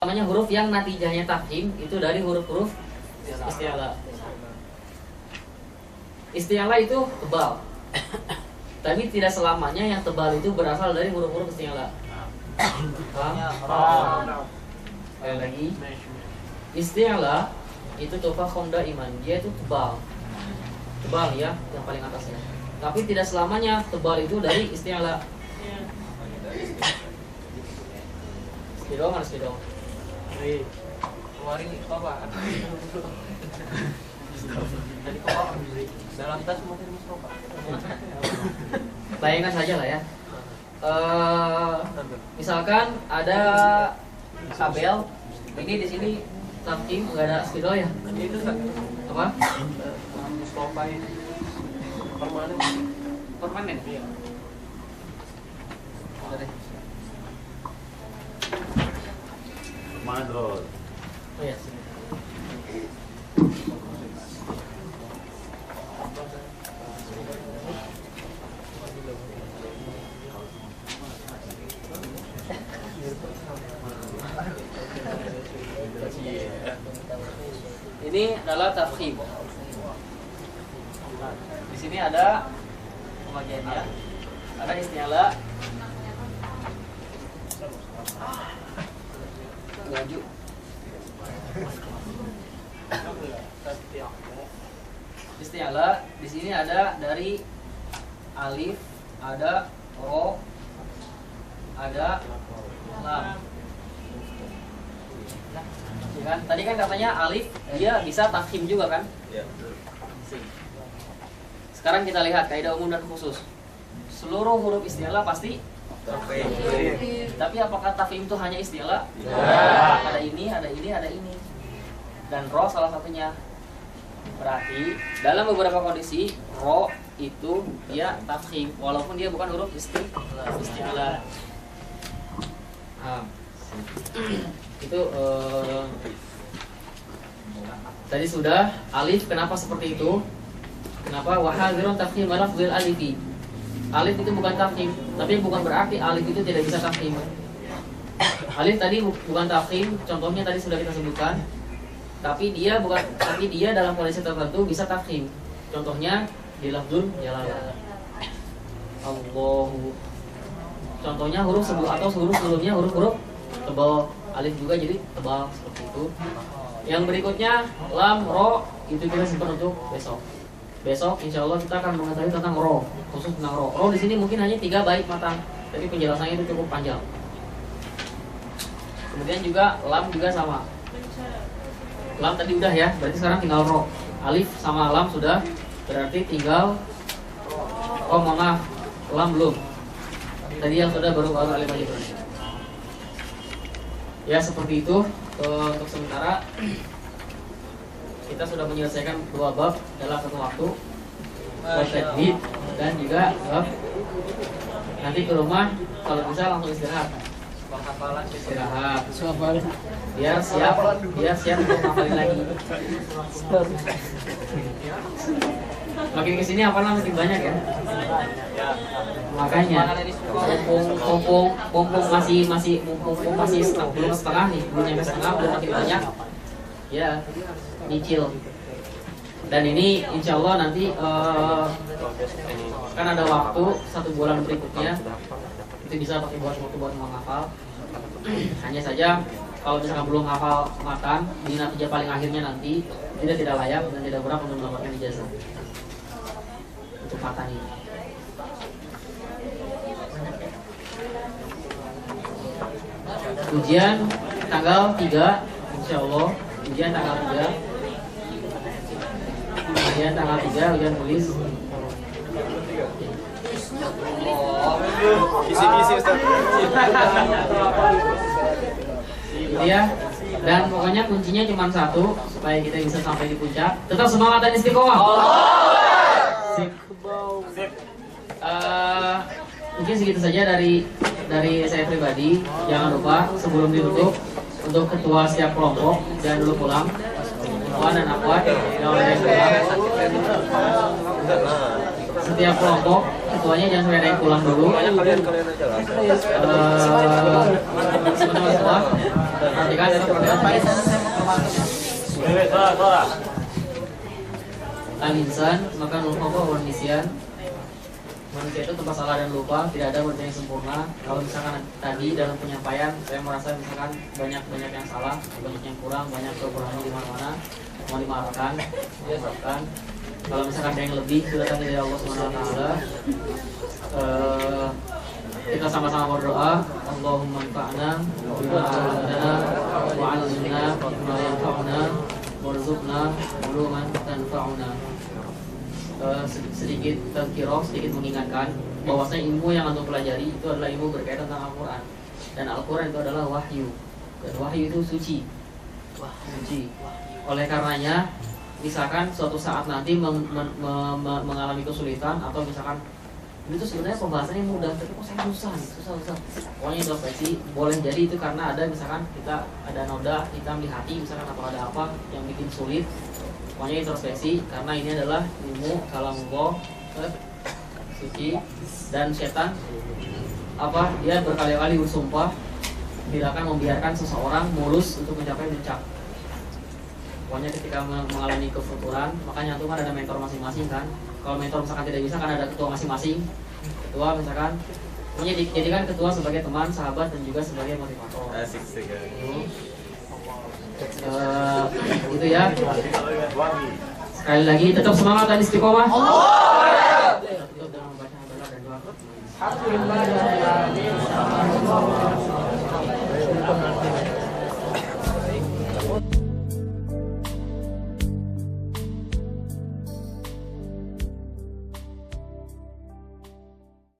namanya huruf yang natijahnya tafkhim itu dari huruf-huruf isti'ala. Isti'ala itu tebal. Tapi tidak selamanya yang tebal itu berasal dari huruf-huruf isti'ala. Paham? Sekali lagi. Isti'ala itu tufakhun daiman, dia itu tebal. Tebal ya, yang paling atasnya. Tapi tidak selamanya tebal itu dari isti'ala. Spidol mana spidol? Kemarin Bapak. Tadi kok dalam tas mungkin Mustafa. Bayangkan saja lah ya. Misalkan ada kabel, ini di sini tafkhim nggak ada spidol ya? Itu Apa? Mustafa ini permanen. Permanen. Iya. Madrol. Oh ya, sini. Ini adalah tafkhim. Di sini ada pembagiannya. Ada isti'ala. Laju. Isti'ala di sini ada dari alif, ada ro, ada lam. Ya kan? Tadi kan katanya alif dia bisa tafkhim juga kan? Ya. Sekarang kita lihat kaidah umum dan khusus. Seluruh huruf isti'ala pasti tafkhim. Tapi apakah tafkhim itu hanya isti'ala? Ya. Ada ini, ada ini, ada ini. Dan ro salah satunya. Berarti dalam beberapa kondisi ro itu dia tafkhim walaupun dia bukan huruf isti'ala. Itu tadi sudah. Alif kenapa seperti itu? Kenapa wahadzirun tafkhim lafzil alifi? Alif itu bukan tafkhim, tapi bukan berarti alif itu tidak bisa tafkhim. Alif tadi bukan tafkhim, contohnya tadi sudah kita sebutkan. Tapi dia dalam kondisi tertentu bisa tafkhim. Contohnya di lafzul jalalah. Allahu. Contohnya huruf sebelumnya huruf-huruf tebal. Alif juga jadi tebal seperti itu. Yang berikutnya lam, ro itu kita simpan untuk besok. Besok insya Allah kita akan mengetahui tentang ro, khusus tentang ro. Ro di sini mungkin hanya 3 bait matang, tapi penjelasannya itu cukup panjang. Kemudian juga lam juga sama. Lam tadi udah ya, berarti sekarang tinggal ro. Alif sama lam sudah, berarti tinggal oh maaf, lam belum. Tadi yang sudah baru alif aja berarti. Ya seperti itu. Untuk sementara kita sudah menyelesaikan 2 bab dalam 1 waktu, bab tajwid dan juga bab nanti ke rumah kalau bisa langsung istirahat. Istirahat. Biar siap untuk ngapalin lagi. Makin kesini hafalan makin banyak ya. Makanya mumpung masih belum setengah nih, belum nyampe setengah, belum makin banyak. Ya, nyicil. Dan ini insya Allah nanti kan ada waktu 1 bulan berikutnya itu bisa pakai buat menghafal. Hanya saja kalau misalkan belum hafal matan di natijah paling akhirnya nanti tidak layak dan tidak berhak untuk mendapatkan ijazah untuk matan ini. Ujian tanggal 3 insya Allah. Ujian tanggal 3. Ujian tanggal 3 ujian tulis. Kisi-kisi Ustaz. Ya. Dan pokoknya kuncinya cuma 1 supaya kita bisa sampai di puncak. Tetap semangat dan istiqomah. Sip. Mungkin segitu saja dari saya pribadi. Jangan lupa sebelum ditutup untuk ketua setiap kelompok jangan dulu pulang. Ikhwan dan akhwat, jangan boleh pulang. Setiap kelompok tuanya jangan sampai ada yang pulang dulu. Kalian aja lah. Sebentar semua. Perhatikan ya, perhatikan. Al-insan maka lupa wan nisyan. Manusia itu tempat salah dan lupa, tidak ada manusia yang sempurna. Kalau misalkan tadi dalam penyampaian saya merasa misalkan banyak yang salah, banyak yang kurang, banyak kekurangan di mana-mana, mau dimaafkan, ya maafkan. Kalau misalkan ada yang lebih sudah datang dari Allah Subhanahu wa taala. Kita sama-sama berdoa, Allahumma anfa'na bima 'allamtana wa 'allimna ma yanfa'una warzuqna uluman tanfa'una. Sedikit tazkirah, sedikit mengingatkan bahwasanya ilmu yang antum pelajari itu adalah ilmu berkaitan tentang Al-Qur'an. Dan Al-Qur'an itu adalah wahyu. Dan wahyu itu suci. Suci. Oleh karenanya, misalkan suatu saat nanti mengalami kesulitan atau misalkan itu sebenarnya pembahasannya mudah, tapi kok saya susah. Pokoknya introspeksi, boleh jadi itu karena ada misalkan kita ada noda hitam di hati misalkan atau ada apa yang bikin sulit. Pokoknya introspeksi karena ini adalah ilmu kalamullah suci dan setan dia berkali-kali bersumpah tidak akan membiarkan seseorang mulus untuk mencapai puncak. Pokoknya ketika mengalami kefuturan, makanya antum kan ada mentor masing-masing kan. Kalau mentor misalkan tidak bisa kan ada ketua masing-masing. Ketua misalkan, pokoknya jadikan ketua sebagai teman, sahabat dan juga sebagai motivator. Asik. Itu ya. Sekali lagi tetap semangat dan istiqomah. Tutup dengan membaca hamdalah dan doa. Alhamdulillah.